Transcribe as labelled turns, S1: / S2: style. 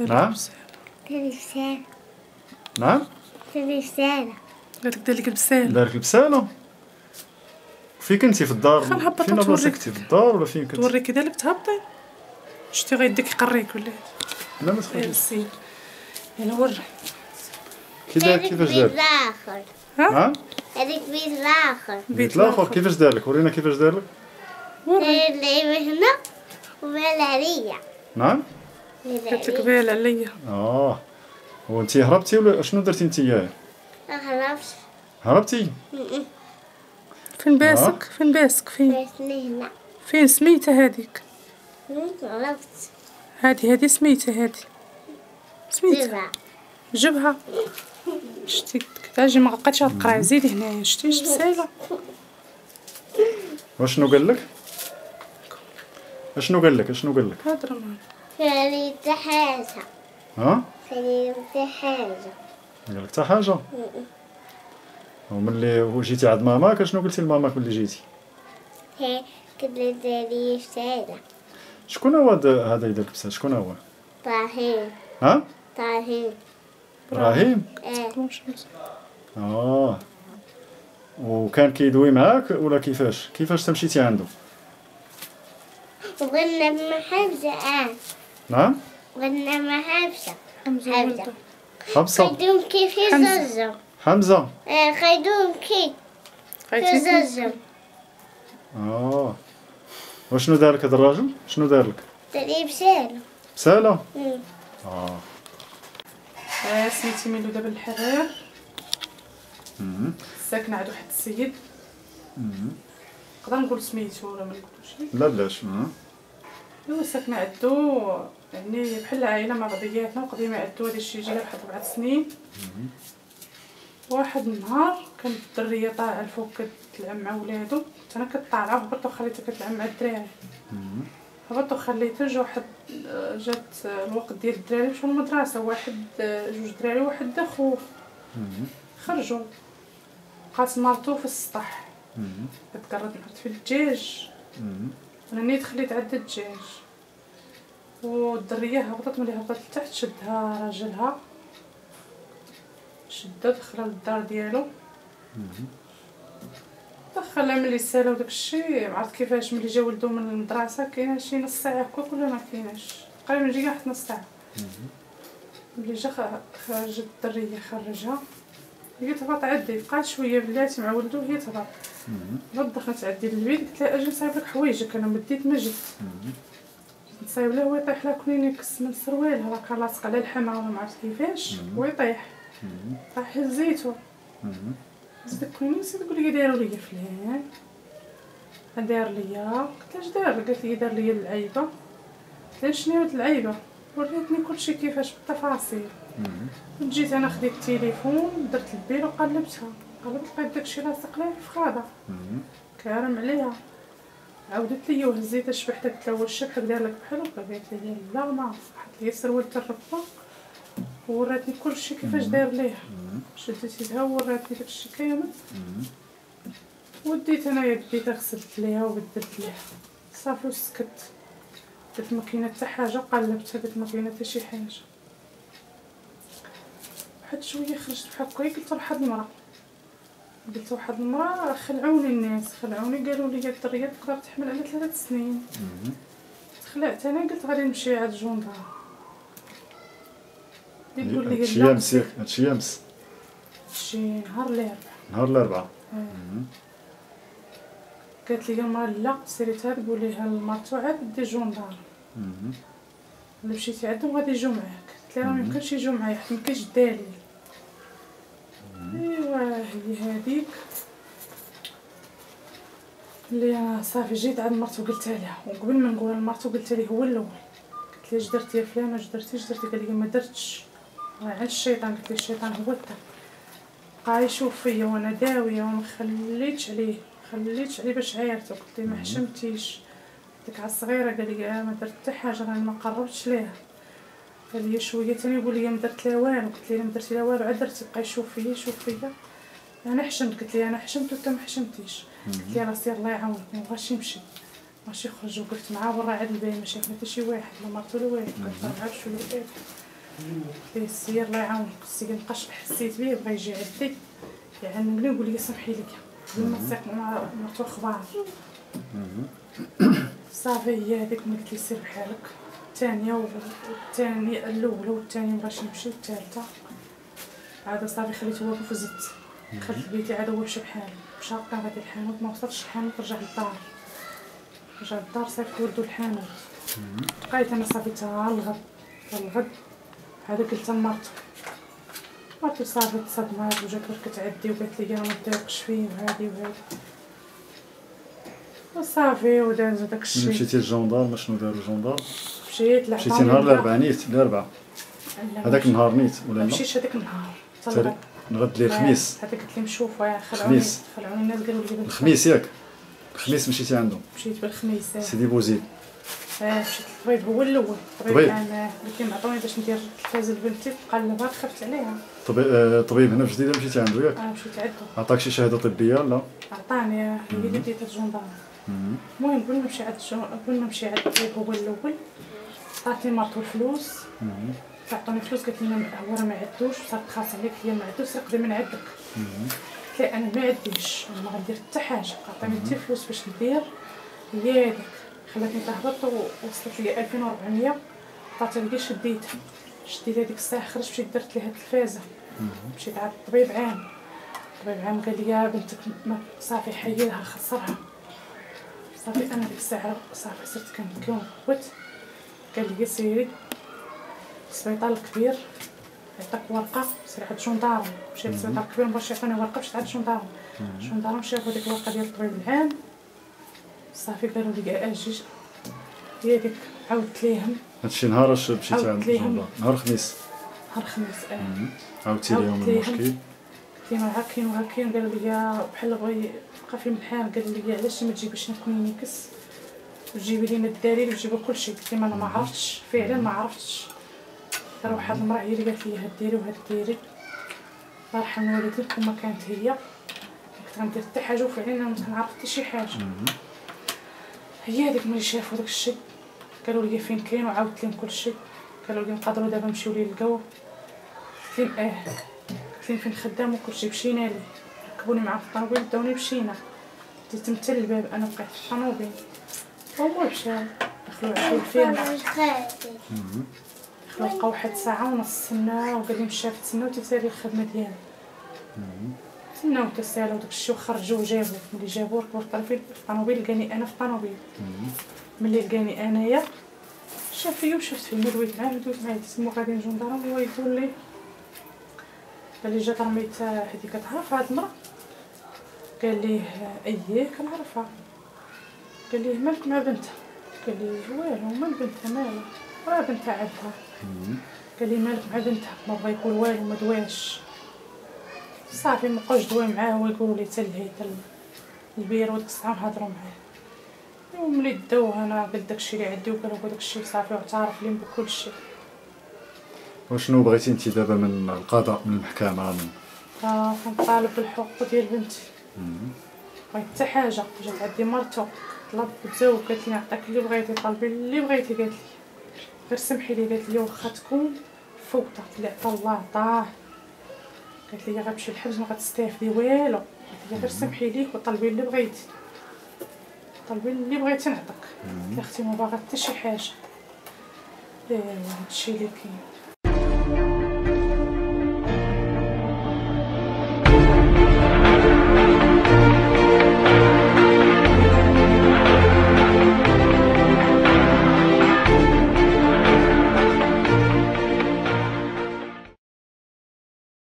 S1: نعم
S2: رسالة.
S1: نعم
S2: رسالة.
S3: قالت لك دار لك البسالة.
S1: دارك البسالة. فين كنتي؟ في الدار؟
S3: خنهبط
S1: فين بلاصة كنتي؟ في الدار ولا فين كنتي؟
S3: توريك دالك تهبطي شتي غيديك يقريك ولا
S1: لا ما
S3: يا
S1: تخافيش.
S3: السيد يلا وري
S1: كيفاش دار؟
S2: الآخر.
S1: ها
S2: هذيك بيت الآخر.
S1: بيت الاخر كيفاش دار لك؟ ورينا كيفاش دار لك.
S3: وري
S2: اللعيبة هنا وبال عليا.
S1: نعم
S3: قالت لك بال عليا.
S1: وانت هربتي ولا شنو درتي انت؟
S2: هربت.
S1: هربتي؟
S3: فين باسك؟ فين باسك؟ فين؟
S2: بيتني هنا.
S3: فين سميتها هذيك؟
S2: هربت.
S3: هذه سميتها هذه سميتها
S2: زرع.
S3: جبها شتي كتاجي ما بقاتش تقرا زيدي هنايا شتي بسالة.
S1: واشنو قال لك؟ اشنو قال لك؟ اشنو قال لك؟
S3: هضره معايا.
S2: فريت حاجة.
S1: ها
S2: فريت حاجة.
S1: قال لك حتى حاجه؟ وملي جيتي عند ماماك اشنو قلتي لماماك ملي جيتي؟
S2: هي كده داري رسالة.
S1: شكون هو هذا يدير الكبسه؟ شكون هو؟
S2: طاهر.
S1: ها
S2: طاهر.
S1: ابراهيم. وكان كيدوي معاك ولا كيفاش تمشيتي عنده؟
S2: وغنى مع حمزة.
S1: نعم
S2: غنى مع حمزة.
S3: حمزة
S1: حمزه.
S2: خيدوم كيف يزوزو.
S1: حمزه.
S2: خيدوم كيف يزوزو.
S1: وشنو دار لك هذا الراجل؟ شنو دار لك؟
S2: داري بسالة.
S1: بسالة؟
S3: سميتي ميلودة بن الحرير. ساكنة عند واحد السيد. نقدر نقول سميتو ولا ما نقولوش؟
S1: لا بلاش.
S3: هو ساكنة عندو يعني بحال العائلة مع بعضياتنا وقديمة عندو هادي الشي جينا واحد 4 سنين. واحد النهار كانت الدرية طالعة الفوق كتلعب مع ولادو، انا كطالعة وهبطت وخليتها كتلعب مع الدراري. هبطت وخليتها جات الوقت ديال الدراري مشاو للمدرسة، واحد 2 دراري وواحد خوه خرجوا. بقات مرتو في السطح كتقرب نحط في الدجاج. انا نيت خليت عند الدجاج والدريه هبطت. ملي هبطت لتحت شدها راجلها، شدها دخلها للدار ديالو. دخلها ملي سالاو داكشي معرفت كيفاش. ملي جا ولدو من المدرسه كاينه شي نص ساعه هكاك ولا ما كايناش، تقريبا جا واحد نص ساعه. ملي جا خرجت الدريه خرجها، هي تهبط عندي. بقات شويه بلاتي مع ولدو هي تهبط. دخلت عندي للبيت قلت لها اجي نصايب لك حوايجك. انا مديت ما جبت. نصايب له هو يطيح لها كلينيكس من سروالها راه كان لاصق على الحما ولا ما عرفت كيفاش ويطيح. طاح هزيتو زيد كلينيكس. تقول لي داروا ليا فلان دار ليا. قلت لها اش دار؟ قالت لي دار ليا اللعيبه. قلت لها شنو هاد اللعيبه؟ وريتني كلشي كيفاش بالتفاصيل. جيت انا خديت التليفون درت البيل وقلبتها. لقيت داكشي لاصق لها في فخاده كارم عليها. عاودت لي وهزيتها شبحتها. قلت لها واش شبحك دار لك بحال هكا؟ قالت لي لا ما حط لي سروال الربه ووراتني كلشي كيفاش دار ليها. شديت يدها ووراتني داكشي كامل. وديت انا يديتها غسلت ليها وبدلت ليها صافي وسكت. قلت ما كاينه حتى حاجه. قلبتها قلت ما كاينه حتى شي حاجه. واحد شويه خرجت بحال هكا قلت واحد المراه. قلت واحد المراه خلعوني الناس خلعوني قالوا لي الدريه تقدر تحمل على 3 سنين. تخلعت انا قلت غادي نمشي عند الجندار. يقول لي
S1: هادشي امس ياك؟ هادشي امس؟
S3: شي نهار الاربعاء.
S1: نهار الاربعاء.
S3: قالت لي المراه لا سيري تقول ليها لمرتو عاد دي الجندار. الا مشيتي عندهم غادي يجيو معاك. قلت لها ما يمكنش يجيو معايا حيت مكاينش الدليل. ايوا هي هذيك اللي انا صافي جيت عند مرتو قلتها لها. وقبل ما نقولها لمرتو قلت ليه هو الاول. قلت ليه اش درتي يا فلان واش درتي قال لي ما درتش راه عند الشيطان. قلت ليه الشيطان هو تا بقى يشوف فيا وانا داويه وما خليتش عليه باش عايرته. قلت ليه ما حشمتيش ديك على الصغيره. قال لي ما درت حتى حاجه راني ما قربتش ليها. قال لي شويه ثاني يقول لي ما درت لا والو. قلت ليه ما درتي لا والو عاد درتي. بقى يشوف فيا انا حشمت. قلت ليه انا حشمت وانت ما حشمتيش. قلت ليه راه سير الله يعاونك ما بغاش يمشي ماشي يخرج. وقفت معاه ورا عاد الباين ما شافنا حتى شي واحد لا مرتو لا والو. قلت له عاد شويه ليه السير الله يعاونك السي مابقاش حسيت بيه بغا يجي عندي يعني لي يقول لي سمحي لي لما نسيق مع مرتو الخبار صافي هي هذيك ملي قلت لي سير بحالك الثانيه والثانيه الاولى والثانيه مبغاش نمشي والثالثه عاد صافي خليته واقف وزدت دخلت لبيتي عاد هو مشى بحالو مشى بقى غادي الحانوت ما وصلش الحانوت رجع للدار صافي ولدو الحانوت بقيت انا صافي تا الغد هذا قلت لمرتو صافي تصدمات وجات بركت عدي وقالت لي انا ما نضايقش فيه وهادي وصافي وداز داك الشيء.
S1: مشيتي للجندار شنو داروا الجندار؟
S3: مشيت
S1: مشيتي نهار الاربعاء هذاك النهار نيت ولا لا؟
S3: مشيتش هذاك النهار
S1: نغد لي الخميس.
S3: هذاك قلت لي مشوفه خلعوني الناس قالوا لي
S1: الخميس ياك الخميس مشيتي عنده؟
S3: مشيت بالخميس
S1: سيدي بوزيد.
S3: مشيت للطبيب هو الاول الطبيب كان قلت لي عطوني باش ندير التلفازه لبنتي قلبها خفت عليها.
S1: طبيب هنا في جديده مشيتي عنده ياك؟
S3: مشيت عنده.
S1: عطاك شي شهاده طبيه لا؟
S3: عطاني هي اللي ديتها الجندار. المهم قبل ما نمشي عند الطبيب هو الاول عطاتني مرتو الفلوس عطوني فلوس قالت لي هو راه ما عندوش صافي خاص عليك هي ما عندوش رقدي من عندك. قلت لها انا ما عنديش انا ما غندير حتى حاجه عطاني انت فلوس باش ندير هي هذيك خلاتني تهبط ووصلت لي 2400 عطاتها لي شديت هذيك الساعه خرجت مشيت درت ليها التلفازه مشيت عند الطبيب عام قال لي بنتك صافي حيلها خسرها صافي انا ديك الساعه صافي صرت كنبكي ونقوت قال لي سيري السبيطار الكبير يعطيك ورقه سير عند الجندار مشيت للسبيطار الكبير باش يعطوني ورقه مشيت عند الجندار شافوا ديك الورقه ديال الطبيب العام صافي قالوا لي اجي هي ديك عاودت ليهم
S1: هادشي نهار مشيتي عند الجندار نهار الخميس عاودتي ليهم المشكل
S3: قلت لهم هاكين قالوا لي بحال بغى بقى في امتحان قال لي علاش ما تجيبيش نكون نيكس وتجيبي لينا الدليل وتجيبي كلشي قلت لهم انا ما عرفتش فعلا ما عرفتش راه واحد المراه هي اللي قالت لي هاد ديري وهاد ديري الله يرحم والديك كما كانت هي كنت غندير حتى حاجه وفعلا انا ما كنعرف حتى شي حاجه هي هذيك ملي شافوا داك الشيء قالوا لي فين كاين وعاودت لهم كلشي قالوا لي نقدروا دابا نمشيو ليه نلقاوه قلت لهم قلت لهم فين خدام وكلشي مشينا ليه ركبوني معاه في الطوموبيل داوني مشينا ديت حتى للباب انا بقيت في الطوموبيل هما مشاو دخلوا عندي الفيرما دخلوا لقاو واحد ساعه ونص تسناو وقال لي مشى تسناو تسالي الخدمه ديالو تسناو تسالوا داكشي وخرجوا وجابوه ملي جابوه ركبوا في الطوموبيل لقاني انا في الطوموبيل ملي لقاني انايا شاف فيا وشفت فيه دويت معاه تسمو غادي الجندرم هو يقول لي قال لي جات رميت هذيك تعرف هاد المرا قال لي اييه كنعرفها قال لي مالك مع بنتها قال لي والو مال بنتها مالها راه بنتها عندها قال لي مالك مع بنتها ما بغا يقول والو ما دواش صافي ما بقاوش دوا معاه ويقولوا لي حتى لهيت البيرو وديك الساعه نهضروا معاه وملي داوه انا قلت داكشي اللي عندي وقالوا داكشي صافي واعترف لي بكلشي.
S1: وشنو بغيتي انت دابا من القضاء من المحكمه؟
S3: كنطالب بالحقوق ديال بنتي بغيت حتى حاجه جات عندي مرتو طلبت تزوج قالت لي نعطيك اللي بغيتي طلبي اللي بغيتي قالت لي غير سمحي لي قالت لي واخا تكون فوطه اللي عطا الله عطاه قالت لي غنمشي للحبس ما غتستافدي والو قالت لي غير سمحي لي وطلبي اللي بغيتي نعطيك قلت لها اختي ما باغا حتى شي حاجه ايوا هادشي اللي كاين.